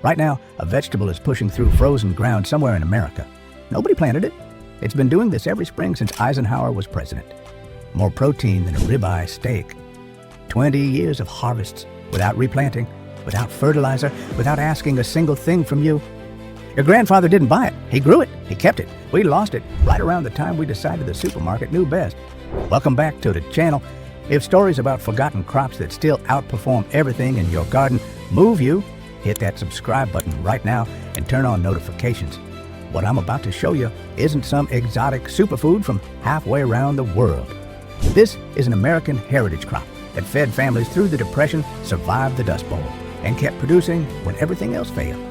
Right now, a vegetable is pushing through frozen ground somewhere in America. Nobody planted it. It's been doing this every spring since Eisenhower was president. More protein than a ribeye steak. 20 years of harvests without replanting, without fertilizer, without asking a single thing from you. Your grandfather didn't buy it. He grew it. He kept it. We lost it right around the time we decided the supermarket knew best. Welcome back to the channel. If stories about forgotten crops that still outperform everything in your garden move you, hit that subscribe button right now and turn on notifications. What I'm about to show you isn't some exotic superfood from halfway around the world. This is an American heritage crop that fed families through the Depression, survived the Dust Bowl, and kept producing when everything else failed.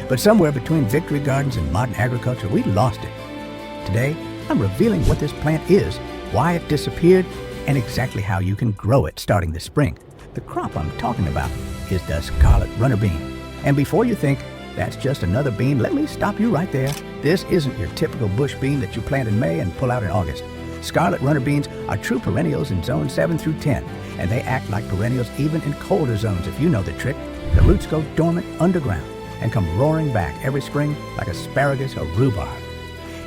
But somewhere between victory gardens and modern agriculture, we lost it. Today, I'm revealing what this plant is, why it disappeared, and exactly how you can grow it starting this spring. The crop I'm talking about is the scarlet runner bean. And before you think that's just another bean, let me stop you right there. This isn't your typical bush bean that you plant in May and pull out in August. Scarlet runner beans are true perennials in zones 7 through 10, and they act like perennials even in colder zones if you know the trick. The roots go dormant underground and come roaring back every spring like asparagus or rhubarb.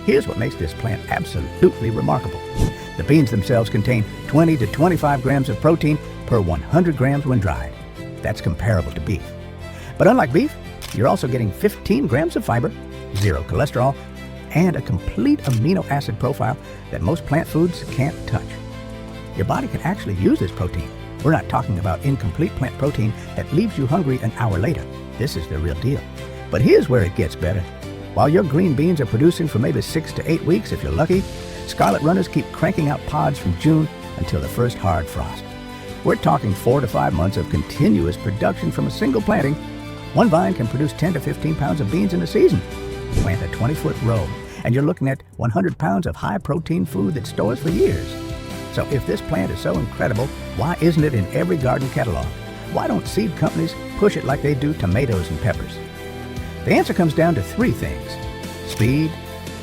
Here's what makes this plant absolutely remarkable. The beans themselves contain 20 to 25 grams of protein per 100 grams when dried. That's comparable to beef. But unlike beef, you're also getting 15 grams of fiber, 0 cholesterol, and a complete amino acid profile that most plant foods can't touch. Your body can actually use this protein. We're not talking about incomplete plant protein that leaves you hungry an hour later. This is the real deal. But here's where it gets better. While your green beans are producing for maybe 6 to 8 weeks if you're lucky, scarlet runners keep cranking out pods from June until the first hard frost. We're talking 4 to 5 months of continuous production from a single planting. One vine can produce 10 to 15 pounds of beans in a season. Plant a 20-foot row, and you're looking at 100 pounds of high-protein food that stores for years. So if this plant is so incredible, why isn't it in every garden catalog? Why don't seed companies push it like they do tomatoes and peppers? The answer comes down to 3 things: speed,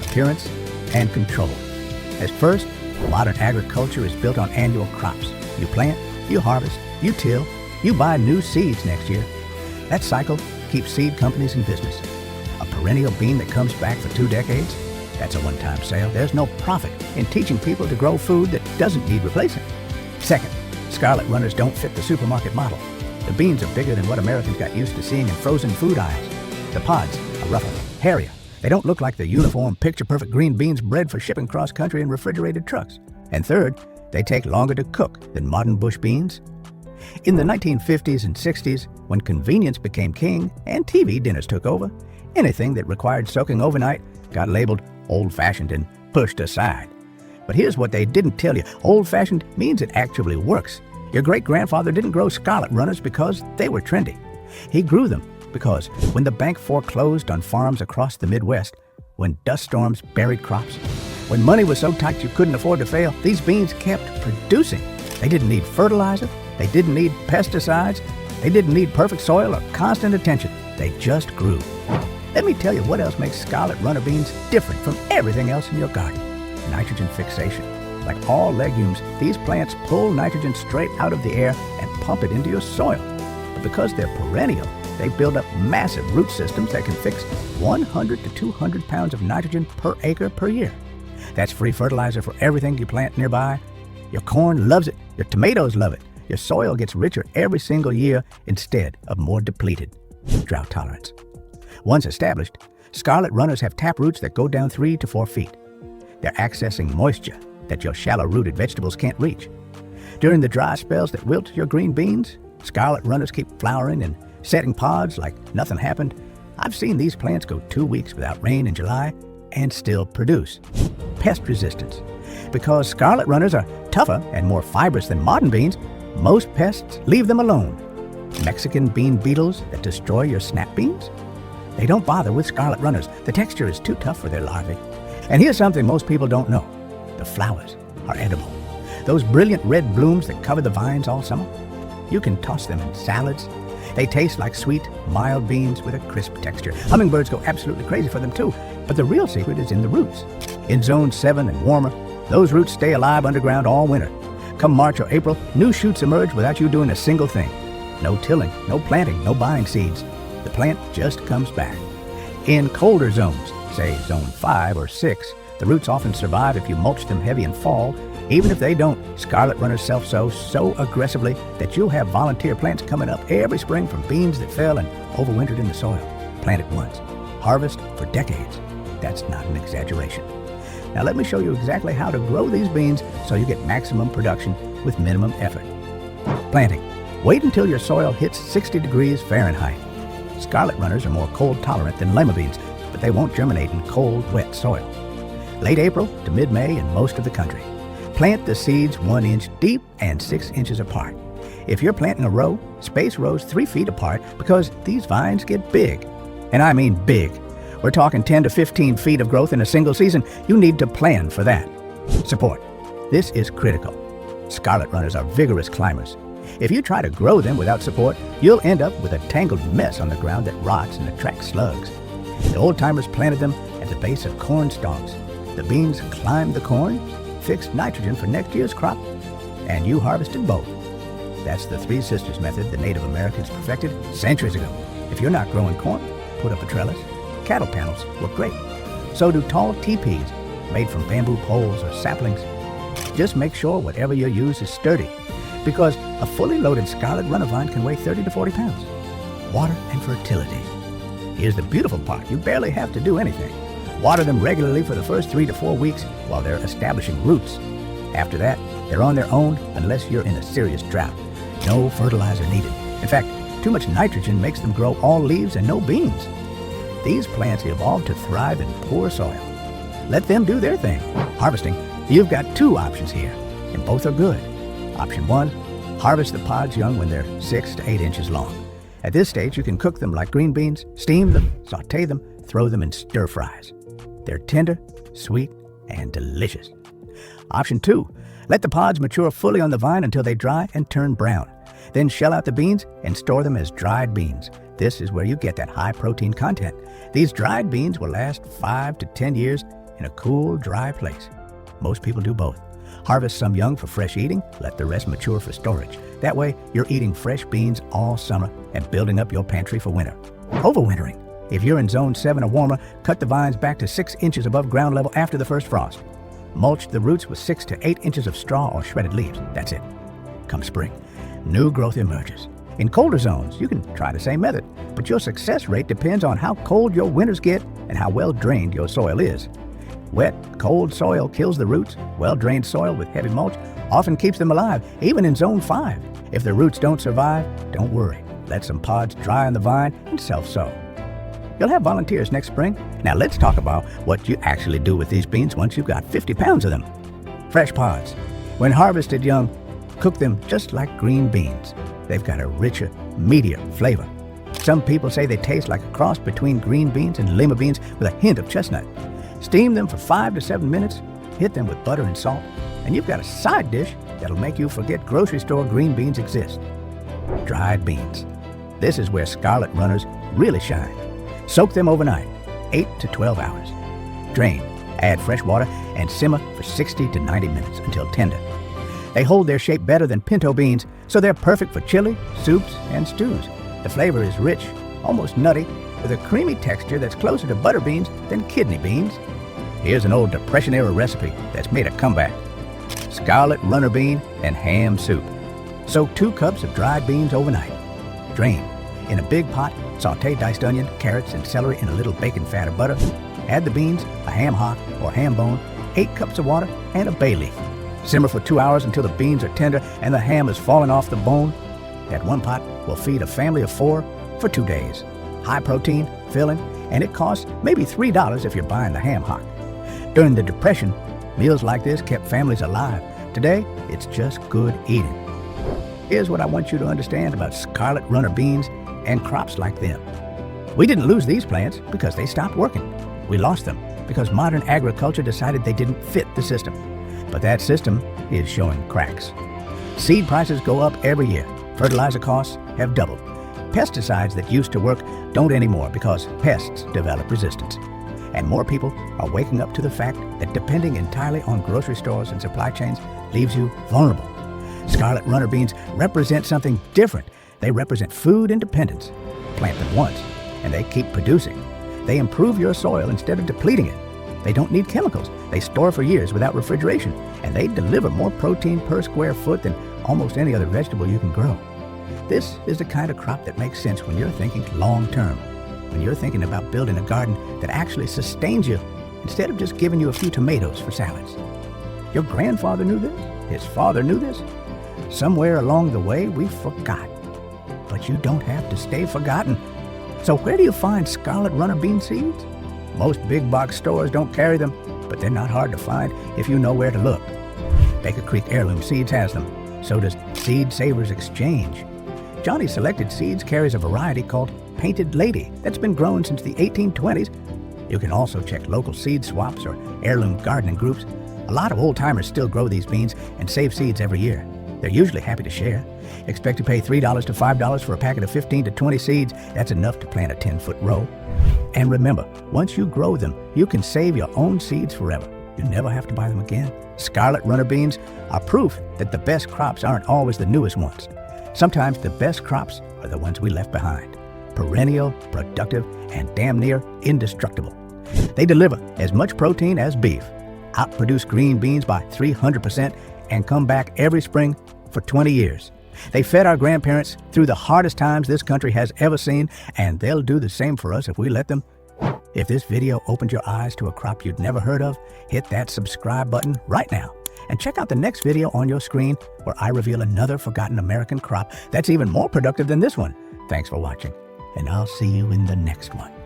appearance, and control. At first, modern agriculture is built on annual crops. You plant, you harvest, you till, you buy new seeds next year. That cycle keeps seed companies in business. A perennial bean that comes back for 2 decades? That's a one-time sale. There's no profit in teaching people to grow food that doesn't need replacing. Second, scarlet runners don't fit the supermarket model. The beans are bigger than what Americans got used to seeing in frozen food aisles. The pods are rougher, hairier. They don't look like the uniform, picture-perfect green beans bred for shipping cross-country in refrigerated trucks. And third, they take longer to cook than modern bush beans. In the 1950s and 60s, when convenience became king and TV dinners took over, anything that required soaking overnight got labeled old-fashioned and pushed aside. But here's what they didn't tell you. Old-fashioned means it actually works. Your great-grandfather didn't grow scarlet runners because they were trendy. He grew them because when the bank foreclosed on farms across the Midwest, when dust storms buried crops, when money was so tight you couldn't afford to fail, these beans kept producing. They didn't need fertilizer. They didn't need pesticides. They didn't need perfect soil or constant attention. They just grew. Let me tell you what else makes scarlet runner beans different from everything else in your garden. Nitrogen fixation. Like all legumes, these plants pull nitrogen straight out of the air and pump it into your soil. But because they're perennial, they build up massive root systems that can fix 100 to 200 pounds of nitrogen per acre per year. That's free fertilizer for everything you plant nearby. Your corn loves it. Your tomatoes love it. Your soil gets richer every single year instead of more depleted. Drought tolerance. Once established, scarlet runners have tap roots that go down 3 to 4 feet. They're accessing moisture that your shallow-rooted vegetables can't reach. During the dry spells that wilt your green beans, scarlet runners keep flowering and setting pods like nothing happened. I've seen these plants go 2 weeks without rain in July and still produce. Pest resistance. Because scarlet runners are tougher and more fibrous than modern beans, most pests leave them alone. Mexican bean beetles that destroy your snap beans? They don't bother with scarlet runners. The texture is too tough for their larvae. And here's something most people don't know. The flowers are edible. Those brilliant red blooms that cover the vines all summer. You can toss them in salads. They taste like sweet, mild beans with a crisp texture. Hummingbirds go absolutely crazy for them too. But the real secret is in the roots. In zone 7 and warmer, those roots stay alive underground all winter. Come March or April, new shoots emerge without you doing a single thing. No tilling, no planting, no buying seeds. the plant just comes back. In colder zones, say zone 5 or 6, the roots often survive if you mulch them heavy in fall. Even if they don't, Scarlet runners self-sow so aggressively that you'll have volunteer plants coming up every spring from beans that fell and overwintered in the soil. Plant it once, harvest for decades. That's not an exaggeration. Now let me show you exactly how to grow these beans so you get maximum production with minimum effort. Planting. Wait until your soil hits 60 degrees Fahrenheit. Scarlet runners are more cold tolerant than lima beans, but they won't germinate in cold, wet soil. Late April to mid-May in most of the country. Plant the seeds 1 inch deep and 6 inches apart. If you're planting a row, space rows 3 feet apart because these vines get big. And I mean big. We're talking 10 to 15 feet of growth in a single season. You need to plan for that. Support. This is critical. Scarlet runners are vigorous climbers. If you try to grow them without support, you'll end up with a tangled mess on the ground that rots and attracts slugs. The old-timers planted them at the base of corn stalks. The beans climbed the corn, fixed nitrogen for next year's crop, and you harvested both. That's the Three Sisters method the Native Americans perfected centuries ago. If you're not growing corn, put up a trellis. Cattle panels work great. So do tall teepees made from bamboo poles or saplings. Just make sure whatever you use is sturdy, because a fully loaded scarlet runner vine can weigh 30 to 40 pounds. Water and fertility. Here's the beautiful part. You barely have to do anything. Water them regularly for the first 3 to 4 weeks while they're establishing roots. After that, they're on their own unless you're in a serious drought. No fertilizer needed. In fact, too much nitrogen makes them grow all leaves and no beans. These plants evolved to thrive in poor soil. Let them do their thing. Harvesting. You've got 2 options here, and both are good. Option 1, harvest the pods young when they're 6 to 8 inches long. At this stage, you can cook them like green beans, steam them, saute them, throw them in stir fries. They're tender, sweet, and delicious. Option 2, let the pods mature fully on the vine until they dry and turn brown. Then shell out the beans and store them as dried beans. This is where you get that high protein content. These dried beans will last 5 to 10 years in a cool, dry place. Most people do both. Harvest some young for fresh eating, let the rest mature for storage. That way, you're eating fresh beans all summer and building up your pantry for winter. Overwintering. If you're in zone 7 or warmer, cut the vines back to 6 inches above ground level after the first frost. Mulch the roots with 6 to 8 inches of straw or shredded leaves. That's it. Come spring, new growth emerges. In colder zones, you can try the same method, but your success rate depends on how cold your winters get and how well drained your soil is. Wet, cold soil kills the roots. Well-drained soil with heavy mulch often keeps them alive, even in zone 5. If the roots don't survive, don't worry. Let some pods dry on the vine and self-sow. You'll have volunteers next spring. Now let's talk about what you actually do with these beans once you've got 50 pounds of them. Fresh pods. When harvested young, cook them just like green beans. They've got a richer, meatier flavor. Some people say they taste like a cross between green beans and lima beans with a hint of chestnut. Steam them for 5 to 7 minutes, hit them with butter and salt, and you've got a side dish that'll make you forget grocery store green beans exist. Dried beans. This is where scarlet runners really shine. Soak them overnight, 8 to 12 hours. Drain, add fresh water, and simmer for 60 to 90 minutes until tender. They hold their shape better than pinto beans, so they're perfect for chili, soups, and stews. The flavor is rich, almost nutty, with a creamy texture that's closer to butter beans than kidney beans. Here's an old Depression-era recipe that's made a comeback. Scarlet runner bean and ham soup. Soak 2 cups of dried beans overnight. Drain. In a big pot, saute diced onion, carrots, and celery in a little bacon fat or butter. Add the beans, a ham hock or ham bone, 8 cups of water, and a bay leaf. Simmer for 2 hours until the beans are tender and the ham has fallen off the bone. That one pot will feed a family of 4 for 2 days. High protein, filling, and it costs maybe $3 if you're buying the ham hock. During the Depression, meals like this kept families alive. Today, it's just good eating. Here's what I want you to understand about scarlet runner beans and crops like them. We didn't lose these plants because they stopped working. We lost them because modern agriculture decided they didn't fit the system. But that system is showing cracks. Seed prices go up every year. Fertilizer costs have doubled. Pesticides that used to work don't anymore because pests develop resistance. And more people are waking up to the fact that depending entirely on grocery stores and supply chains leaves you vulnerable. Scarlet runner beans represent something different. They represent food independence. Plant them once, and they keep producing. They improve your soil instead of depleting it. They don't need chemicals. They store for years without refrigeration, and they deliver more protein per square foot than almost any other vegetable you can grow. This is the kind of crop that makes sense when you're thinking long term, when you're thinking about building a garden that actually sustains you instead of just giving you a few tomatoes for salads. Your grandfather knew this. His father knew this. Somewhere along the way, we forgot. But you don't have to stay forgotten. So where do you find Scarlet runner bean seeds? Most big box stores don't carry them, but they're not hard to find if you know where to look. Baker Creek Heirloom Seeds has them. So does Seed Savers Exchange. Johnny Selected Seeds carries a variety called Painted Lady that's been grown since the 1820s. You can also check local seed swaps or heirloom gardening groups. A lot of old-timers still grow these beans and save seeds every year. They're usually happy to share. Expect to pay $3 to $5 for a packet of 15 to 20 seeds. That's enough to plant a 10-foot row. And remember, once you grow them, you can save your own seeds forever. You never have to buy them again. Scarlet runner beans are proof that the best crops aren't always the newest ones. Sometimes the best crops are the ones we left behind. Perennial, productive, and damn near indestructible. They deliver as much protein as beef, outproduce green beans by 300%, and come back every spring for 20 years. They fed our grandparents through the hardest times this country has ever seen, and they'll do the same for us if we let them. If this video opened your eyes to a crop you'd never heard of, hit that subscribe button right now. And check out the next video on your screen where I reveal another forgotten American crop that's even more productive than this one. Thanks for watching, and I'll see you in the next one.